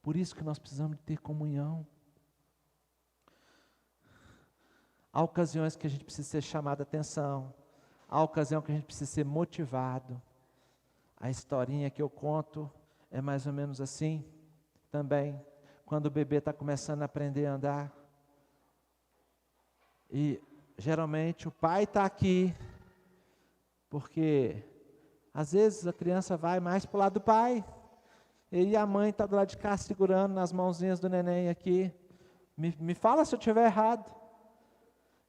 Speaker 1: Por isso que nós precisamos de ter comunhão. Há ocasiões que a gente precisa ser chamado a atenção. Há ocasião que a gente precisa ser motivado. A historinha que eu conto é mais ou menos assim também. Quando o bebê está começando a aprender a andar. E geralmente o pai está aqui, porque às vezes a criança vai mais para o lado do pai, e a mãe está do lado de cá segurando nas mãozinhas do neném aqui. Me fala se eu estiver errado.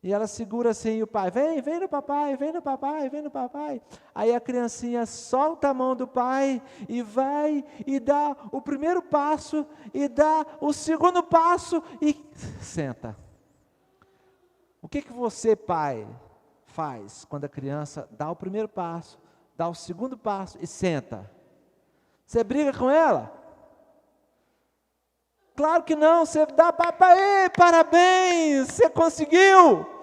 Speaker 1: E ela segura assim, e o pai, vem no papai, vem no papai, vem no papai. Aí a criancinha solta a mão do pai e vai e dá o primeiro passo, e dá o segundo passo e senta. O que você, pai, faz quando a criança dá o primeiro passo, dá o segundo passo e senta? Você briga com ela? Claro que não, você dá papai, parabéns, você conseguiu.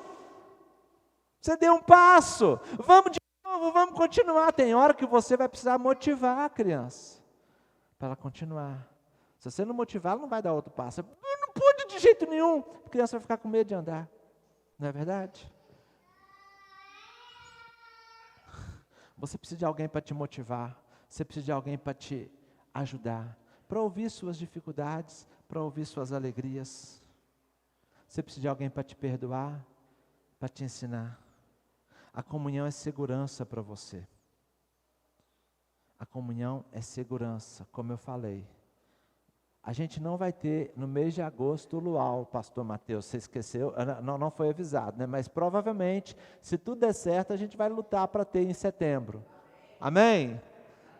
Speaker 1: Você deu um passo, vamos de novo, vamos continuar. Tem hora que você vai precisar motivar a criança, para ela continuar. Se você não motivar, ela não vai dar outro passo. Não pode de jeito nenhum, a criança vai ficar com medo de andar. Não é verdade? Você precisa de alguém para te motivar, você precisa de alguém para te ajudar, para ouvir suas dificuldades, para ouvir suas alegrias. Você precisa de alguém para te perdoar, para te ensinar. A comunhão é segurança para você. A comunhão é segurança, como eu falei. A gente não vai ter no mês de agosto o luau, pastor Mateus, você esqueceu? Não foi avisado, né? Mas provavelmente, se tudo der certo, a gente vai lutar para ter em setembro. Amém?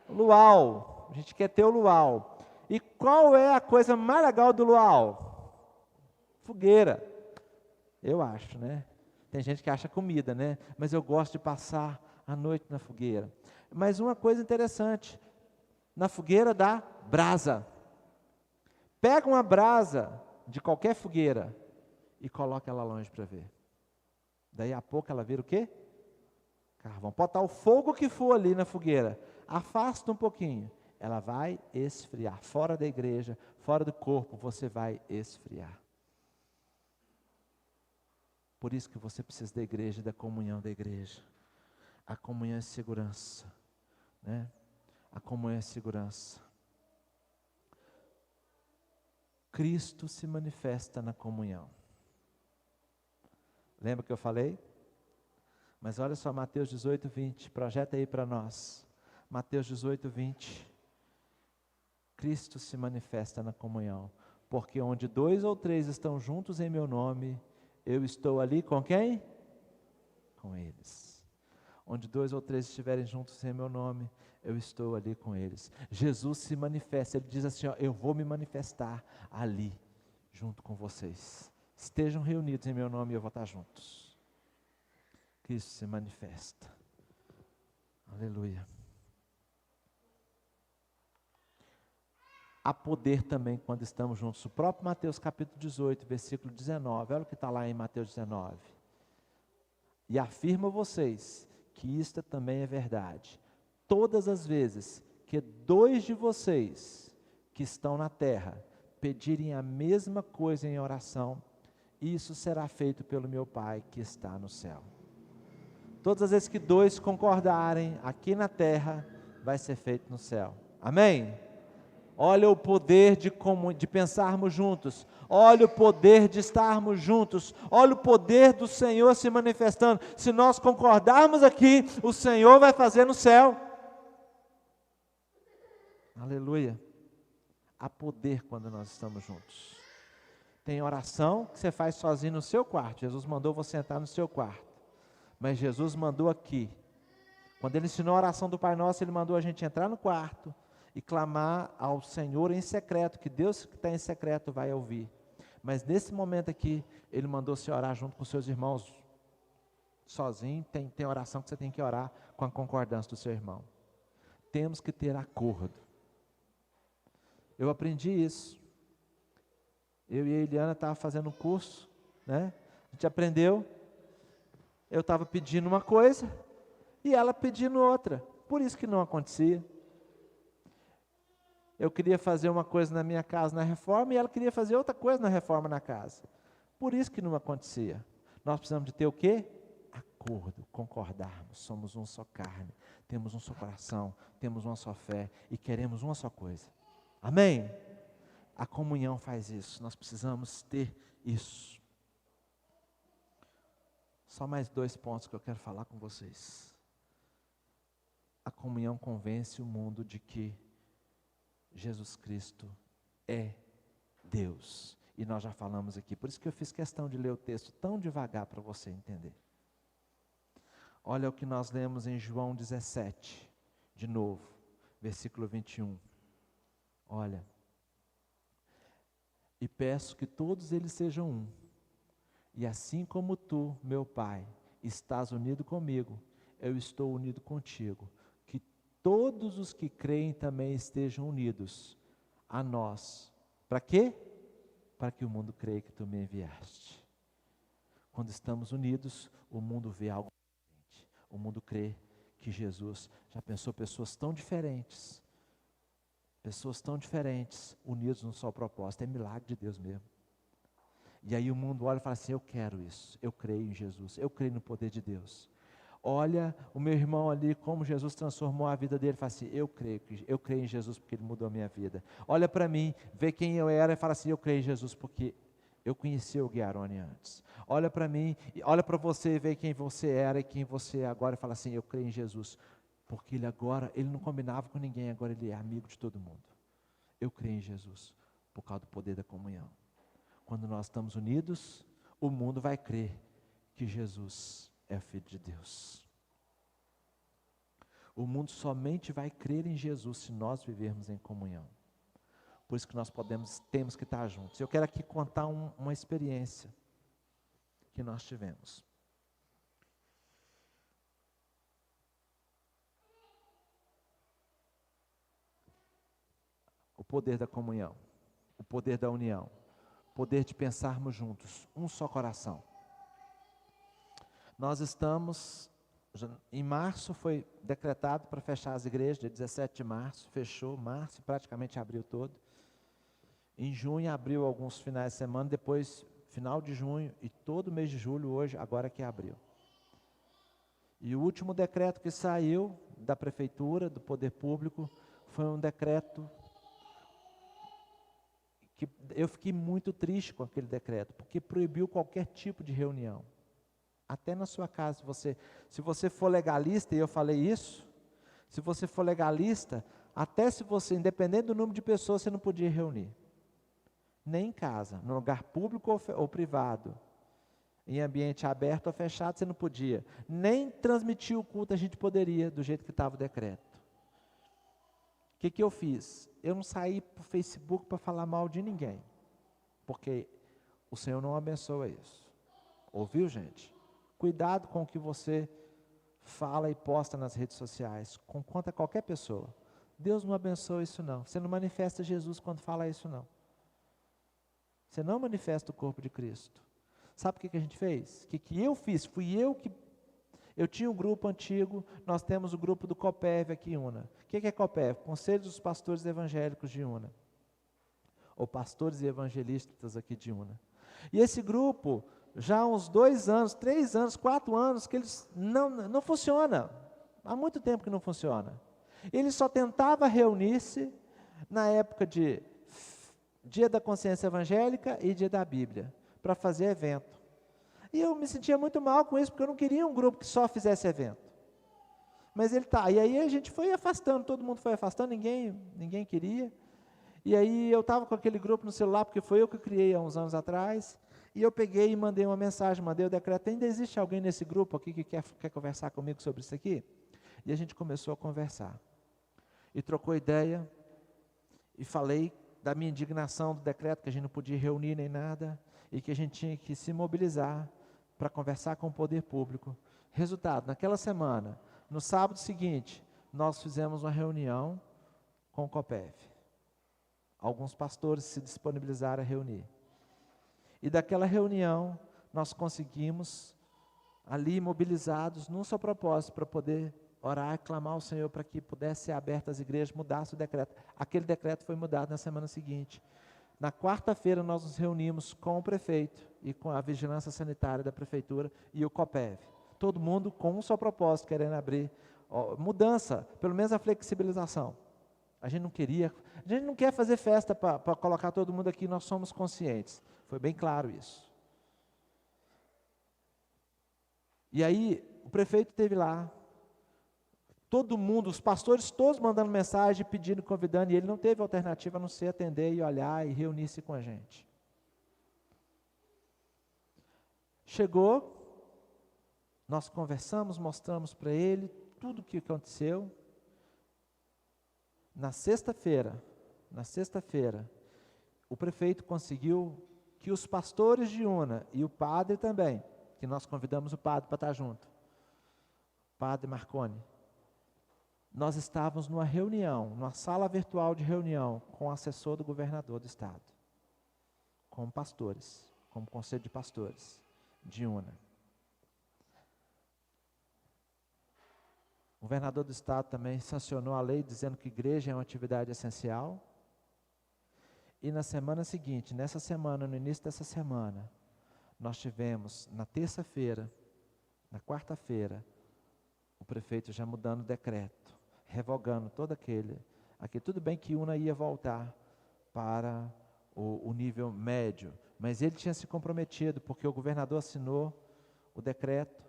Speaker 1: Luau, a gente quer ter o luau. E qual é a coisa mais legal do luau? Fogueira, eu acho, né? Tem gente que acha comida, né? Mas eu gosto de passar a noite na fogueira. Mas uma coisa interessante, na fogueira dá brasa. Pega uma brasa de qualquer fogueira e coloca ela longe para ver. Daí a pouco ela vira o quê? Carvão. Pode estar o fogo que for ali na fogueira. Afasta um pouquinho. Ela vai esfriar. Fora da igreja, fora do corpo, você vai esfriar. Por isso que você precisa da igreja, da comunhão da igreja. A comunhão é segurança, né? A comunhão é segurança. Cristo se manifesta na comunhão. Lembra que eu falei? Mas olha só, Mateus 18, 20, projeta aí para nós. Mateus 18, 20. Cristo se manifesta na comunhão. Porque onde 2 ou 3 estão juntos em meu nome, eu estou ali com quem? Com eles. Onde 2 ou 3 estiverem juntos em meu nome, eu estou ali com eles. Jesus se manifesta, ele diz assim, ó, eu vou me manifestar ali, junto com vocês. Estejam reunidos em meu nome e eu vou estar juntos. Cristo se manifesta. Aleluia. Há poder também quando estamos juntos. O próprio Mateus capítulo 18, versículo 19, olha o que está lá em Mateus 19. E afirmo a vocês que isto também é verdade. Todas as vezes que 2 de vocês que estão na terra pedirem a mesma coisa em oração, isso será feito pelo meu Pai que está no céu. Todas as vezes que 2 concordarem aqui na terra, vai ser feito no céu. Amém? Olha o poder de pensarmos juntos. Olha o poder de estarmos juntos. Olha o poder do Senhor se manifestando. Se nós concordarmos aqui, o Senhor vai fazer no céu. Aleluia. Há poder quando nós estamos juntos. Tem oração que você faz sozinho no seu quarto. Jesus mandou você entrar no seu quarto. Mas Jesus mandou aqui, Quando ele ensinou a oração do Pai Nosso, ele mandou a gente entrar no quarto e clamar ao Senhor em secreto, que Deus que está em secreto vai ouvir. Mas nesse momento aqui, ele mandou você orar junto com seus irmãos, sozinho. Tem oração que você tem que orar com a concordância do seu irmão. Temos que ter acordo. Eu aprendi isso. Eu e a Eliana estávamos fazendo um curso, né? A gente aprendeu. Eu estava pedindo uma coisa e ela pedindo outra. Por isso que não acontecia. Eu queria fazer uma coisa na minha casa na reforma e ela queria fazer outra coisa na reforma na casa. Por isso que não acontecia. Nós precisamos de ter o quê? Acordo, concordarmos. Somos uma só carne, temos um só coração, temos uma só fé e queremos uma só coisa. Amém? A comunhão faz isso, nós precisamos ter isso. Só mais 2 pontos que eu quero falar com vocês. A comunhão convence o mundo de que Jesus Cristo é Deus. E nós já falamos aqui, por isso que eu fiz questão de ler o texto tão devagar para você entender. Olha o que nós lemos em João 17, de novo, versículo 21. Olha, e peço que todos eles sejam um, e assim como tu, meu Pai, estás unido comigo, eu estou unido contigo, que todos os que creem também estejam unidos a nós. Para quê? Para que o mundo creia que tu me enviaste. Quando estamos unidos, o mundo vê algo diferente. O mundo crê que Jesus, já pensou, pessoas tão diferentes, unidos num só propósito, é milagre de Deus mesmo. E aí o mundo olha e fala assim, eu quero isso, eu creio em Jesus, eu creio no poder de Deus. Olha o meu irmão ali, como Jesus transformou a vida dele, fala assim, eu creio em Jesus porque ele mudou a minha vida. Olha para mim, vê quem eu era e fala assim, eu creio em Jesus porque eu conheci o Guiarone antes. Olha para mim, olha para você e vê quem você era e quem você é agora e fala assim, eu creio em Jesus. Porque ele não combinava com ninguém, agora ele é amigo de todo mundo. Eu creio em Jesus por causa do poder da comunhão. Quando nós estamos unidos, o mundo vai crer que Jesus é o Filho de Deus. O mundo somente vai crer em Jesus se nós vivermos em comunhão. Por isso que nós temos que estar juntos. Eu quero aqui contar uma experiência que nós tivemos. O poder da comunhão, o poder da união, o poder de pensarmos juntos, um só coração. Nós estamos, em março foi decretado para fechar as igrejas, dia 17 de março, fechou, março praticamente abriu todo. Em junho abriu alguns finais de semana, depois final de junho e todo mês de julho hoje, agora que abriu. E o último decreto que saiu da prefeitura, do poder público, foi um decreto que eu fiquei muito triste com aquele decreto, porque proibiu qualquer tipo de reunião. Até na sua casa, se você for legalista, e eu falei isso, se você for legalista, até se você, independente do número de pessoas, você não podia reunir. Nem em casa, no lugar público ou privado, em ambiente aberto ou fechado, você não podia. Nem transmitir o culto a gente poderia, do jeito que estava o decreto. O que eu fiz? Eu não saí para o Facebook para falar mal de ninguém, porque o Senhor não abençoa isso. Ouviu, gente? Cuidado com o que você fala e posta nas redes sociais, contra qualquer pessoa. Deus não abençoa isso não. Você não manifesta Jesus quando fala isso não. Você não manifesta o corpo de Cristo. Sabe o que a gente fez? O que eu fiz? Eu tinha um grupo antigo, nós temos o grupo do COPEV aqui em Una. O que é COPEV? Conselho dos Pastores Evangélicos de Una. Ou Pastores e Evangelistas aqui de Una. E esse grupo, já há uns 2 anos, 3 anos, 4 anos, que eles não funciona. Há muito tempo que não funciona. Ele só tentava reunir-se na época de Dia da Consciência Evangélica e Dia da Bíblia, para fazer evento. E eu me sentia muito mal com isso, porque eu não queria um grupo que só fizesse evento. Mas ele tá, e aí a gente foi afastando, todo mundo foi afastando, ninguém queria. E aí eu estava com aquele grupo no celular, porque foi eu que criei há uns anos atrás, e eu peguei e mandei uma mensagem, mandei o decreto, ainda existe alguém nesse grupo aqui que quer conversar comigo sobre isso aqui? E a gente começou a conversar. E trocou ideia, e falei da minha indignação do decreto, que a gente não podia reunir nem nada, e que a gente tinha que se mobilizar para conversar com o poder público. Resultado, naquela semana, no sábado seguinte, nós fizemos uma reunião com o COPEV. Alguns pastores se disponibilizaram a reunir. E daquela reunião, nós conseguimos, ali mobilizados, num só propósito, para poder orar e clamar ao Senhor para que pudesse ser aberta as igrejas, mudasse o decreto. Aquele decreto foi mudado na semana seguinte. Na quarta-feira nós nos reunimos com o prefeito e com a vigilância sanitária da prefeitura e o COPEV. Todo mundo com um só propósito, querendo abrir mudança, pelo menos a flexibilização. A gente não quer fazer festa para colocar todo mundo aqui, nós somos conscientes. Foi bem claro isso. E aí, o prefeito esteve lá, todo mundo, os pastores todos mandando mensagem, pedindo, convidando, e ele não teve alternativa a não ser atender e olhar e reunir-se com a gente. Chegou, nós conversamos, mostramos para ele tudo o que aconteceu. Na sexta-feira, o prefeito conseguiu que os pastores de Una e o padre também, que nós convidamos o padre para estar junto, padre Marconi, nós estávamos numa reunião, numa sala virtual de reunião, com o assessor do governador do estado, com pastores, como conselho de pastores de Una. O governador do estado também sancionou a lei dizendo que igreja é uma atividade essencial. E na semana seguinte, nessa semana, no início dessa semana, nós tivemos, na terça-feira, na quarta-feira, o prefeito já mudando o decreto, revogando todo aquele. Tudo bem que Una ia voltar para o nível médio, mas ele tinha se comprometido, porque o governador assinou o decreto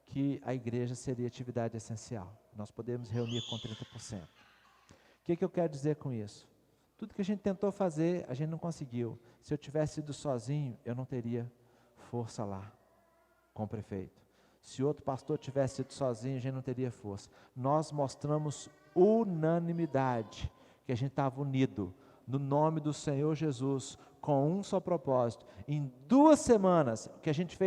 Speaker 1: que a igreja seria atividade essencial. Nós podemos reunir com 30%. O que eu quero dizer com isso? Tudo que a gente tentou fazer, a gente não conseguiu. Se eu tivesse ido sozinho, eu não teria força lá com o prefeito. Se outro pastor tivesse ido sozinho, a gente não teria força. Nós mostramos unanimidade, que a gente estava unido, no nome do Senhor Jesus, com um só propósito. Em 2 semanas, o que a gente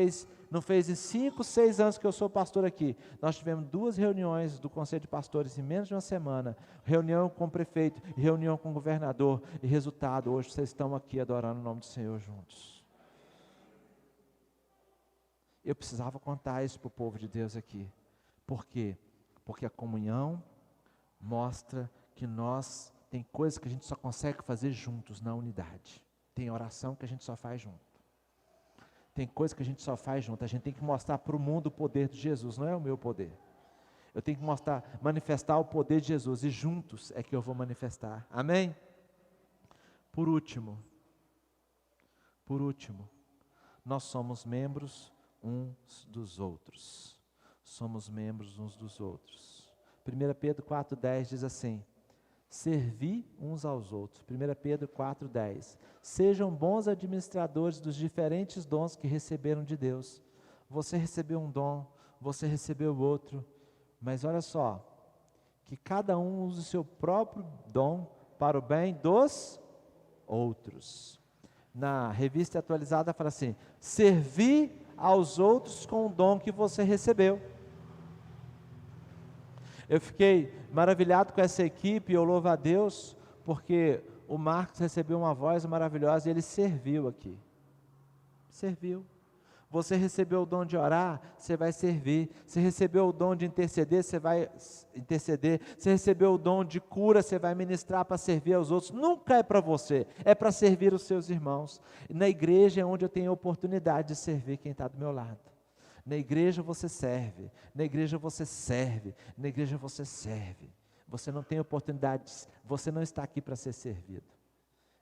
Speaker 1: não fez em 5, 6 anos que eu sou pastor aqui, nós tivemos 2 reuniões do Conselho de Pastores em menos de uma semana, reunião com o prefeito, reunião com o governador, e resultado, hoje vocês estão aqui adorando o nome do Senhor juntos. Eu precisava contar isso para o povo de Deus aqui. Por quê? Porque a comunhão mostra que tem coisas que a gente só consegue fazer juntos na unidade. Tem oração que a gente só faz junto. Tem coisa que a gente só faz junto. A gente tem que mostrar para o mundo o poder de Jesus, não é o meu poder. Eu tenho que manifestar o poder de Jesus, e juntos é que eu vou manifestar. Amém? Por último, nós somos membros uns dos outros. Somos membros uns dos outros. 1 Pedro 4,10 diz assim: servi uns aos outros. 1 Pedro 4,10. Sejam bons administradores dos diferentes dons que receberam de Deus. Você recebeu um dom, você recebeu outro, mas olha só, que cada um use o seu próprio dom para o bem dos outros. Na revista atualizada fala assim: servi aos outros com o dom que você recebeu. Eu fiquei maravilhado com essa equipe, eu louvo a Deus, porque o Marcos recebeu uma voz maravilhosa e ele serviu aqui. Serviu. Você recebeu o dom de orar, você vai servir. Você recebeu o dom de interceder, você vai interceder. Você recebeu o dom de cura, você vai ministrar para servir aos outros. Nunca é para você, é para servir os seus irmãos. Na igreja é onde eu tenho a oportunidade de servir quem está do meu lado. Na igreja você serve, na igreja você serve, na igreja você serve. Você não tem oportunidade, você não está aqui para ser servido.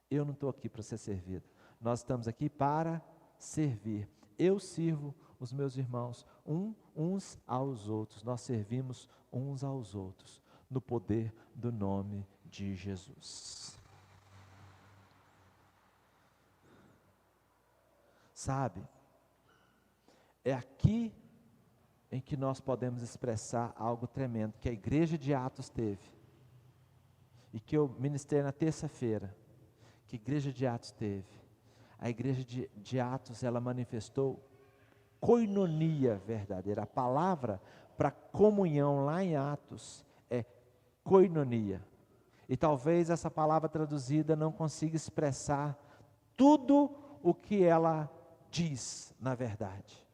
Speaker 1: Eu não estou aqui para ser servido. Nós estamos aqui para servir. Eu sirvo os meus irmãos uns aos outros. Nós servimos uns aos outros, no poder do nome de Jesus. Sabe? É aqui em que nós podemos expressar algo tremendo, que a igreja de Atos teve, e que eu ministrei na terça-feira, que a igreja de Atos teve. A igreja de Atos, ela manifestou koinonia verdadeira. A palavra para comunhão lá em Atos é koinonia. E talvez essa palavra traduzida não consiga expressar tudo o que ela diz, na verdade.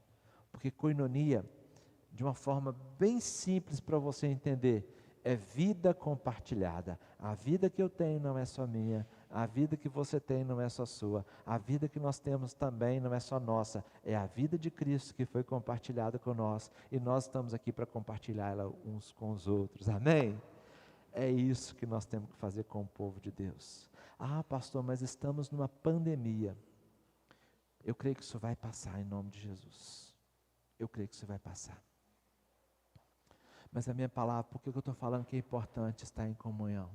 Speaker 1: Porque koinonia, de uma forma bem simples para você entender, é vida compartilhada. A vida que eu tenho não é só minha, a vida que você tem não é só sua, a vida que nós temos também não é só nossa, é a vida de Cristo que foi compartilhada com nós, e nós estamos aqui para compartilhá-la uns com os outros, amém? É isso que nós temos que fazer com o povo de Deus. Ah, pastor, mas estamos numa pandemia. Eu creio que isso vai passar em nome de Jesus. Eu creio que isso vai passar. Mas a minha palavra, por que eu estou falando que é importante estar em comunhão?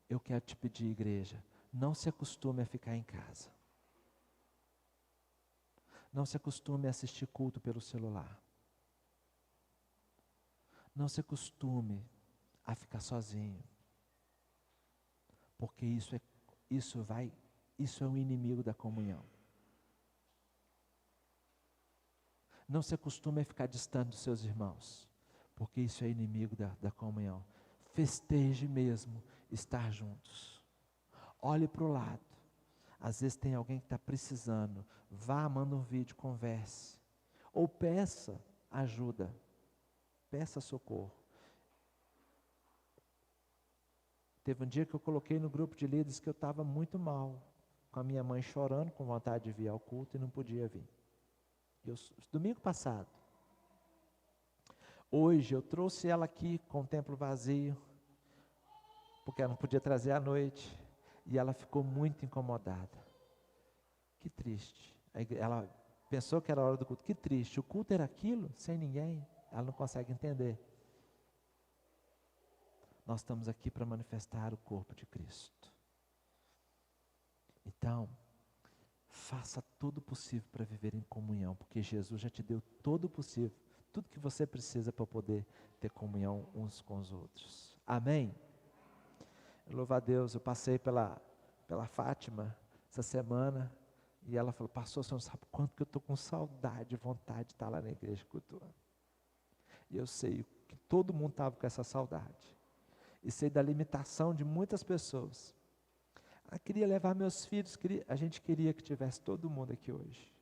Speaker 1: Eu quero te pedir, igreja, não se acostume a ficar em casa. Não se acostume a assistir culto pelo celular. Não se acostume a ficar sozinho. Porque isso é um inimigo da comunhão. Não se acostume a ficar distante dos seus irmãos, porque isso é inimigo da comunhão. Festeje mesmo estar juntos. Olhe para o lado. Às vezes tem alguém que está precisando. Vá, manda um vídeo, converse. Ou peça ajuda. Peça socorro. Teve um dia que eu coloquei no grupo de líderes que eu estava muito mal, com a minha mãe chorando, com vontade de vir ao culto e não podia vir. Domingo passado. Hoje eu trouxe ela aqui com o templo vazio, porque ela não podia trazer à noite, e ela ficou muito incomodada. Que triste. Ela pensou que era a hora do culto. Que triste. O culto era aquilo, sem ninguém. Ela não consegue entender. Nós estamos aqui para manifestar o corpo de Cristo. Então, faça tudo o possível para viver em comunhão, porque Jesus já te deu todo o possível, tudo que você precisa para poder ter comunhão uns com os outros. Amém? Louva a Deus, eu passei pela Fátima essa semana, e ela falou, pastor, você não sabe quanto que eu estou com saudade, vontade de estar lá na igreja cultuando. E eu sei que todo mundo estava com essa saudade. E sei da limitação de muitas pessoas. Eu queria levar meus filhos, a gente queria que tivesse todo mundo aqui hoje.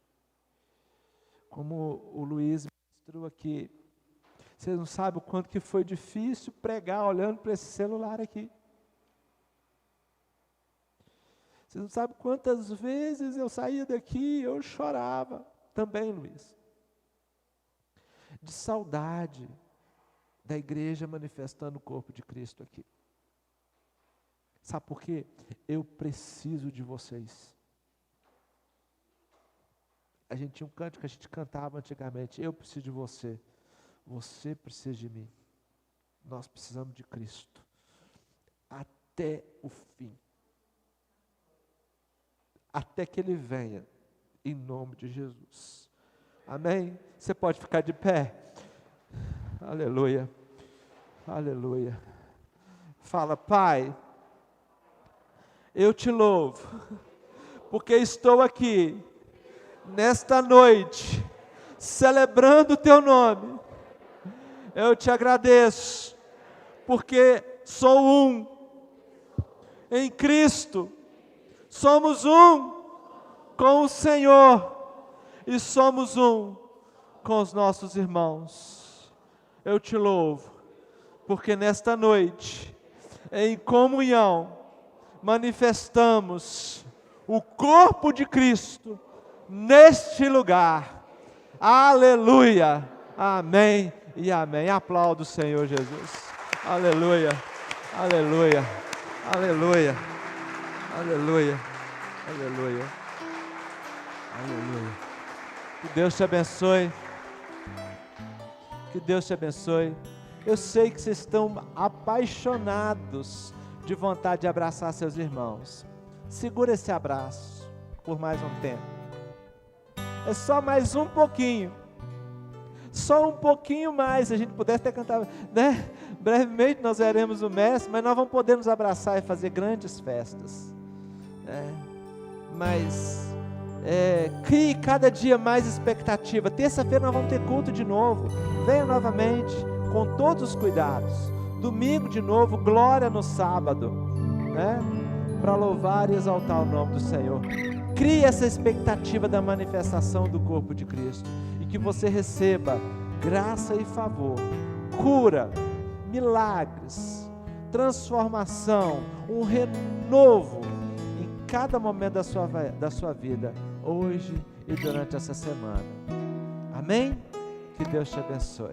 Speaker 1: Como o Luiz mostrou aqui, vocês não sabem o quanto que foi difícil pregar olhando para esse celular aqui. Vocês não sabem quantas vezes eu saía daqui e eu chorava. Também, Luiz. De saudade da igreja manifestando o corpo de Cristo aqui. Sabe por quê? Eu preciso de vocês. A gente tinha um canto que a gente cantava antigamente. Eu preciso de você. Você precisa de mim. Nós precisamos de Cristo. Até o fim. Até que Ele venha. Em nome de Jesus. Amém? Você pode ficar de pé. Aleluia. Aleluia. Fala, Pai, eu te louvo, porque estou aqui, nesta noite, celebrando o teu nome. Eu te agradeço, porque sou um em Cristo, somos um com o Senhor, e somos um com os nossos irmãos. Eu te louvo, porque nesta noite, em comunhão, manifestamos o corpo de Cristo neste lugar. Aleluia, amém e amém. Aplauda o Senhor Jesus. Aleluia, aleluia, aleluia, aleluia, aleluia, aleluia. Que Deus te abençoe. Que Deus te abençoe. Eu sei que vocês estão apaixonados de vontade de abraçar seus irmãos. Segura esse abraço por mais um tempo. É só mais um pouquinho. só um pouquinho mais, se a gente pudesse até cantar, né? Brevemente nós veremos o mestre, mas nós vamos poder nos abraçar e fazer grandes festas, né? Mas crie cada dia mais expectativa. Terça-feira nós vamos ter culto de novo, venha novamente, com todos os cuidados. Domingo de novo, glória no sábado, né? Para louvar e exaltar o nome do Senhor. Crie essa expectativa da manifestação do corpo de Cristo, e que você receba graça e favor, cura, milagres, transformação, um renovo em cada momento da sua vida, hoje e durante essa semana. Amém? Que Deus te abençoe.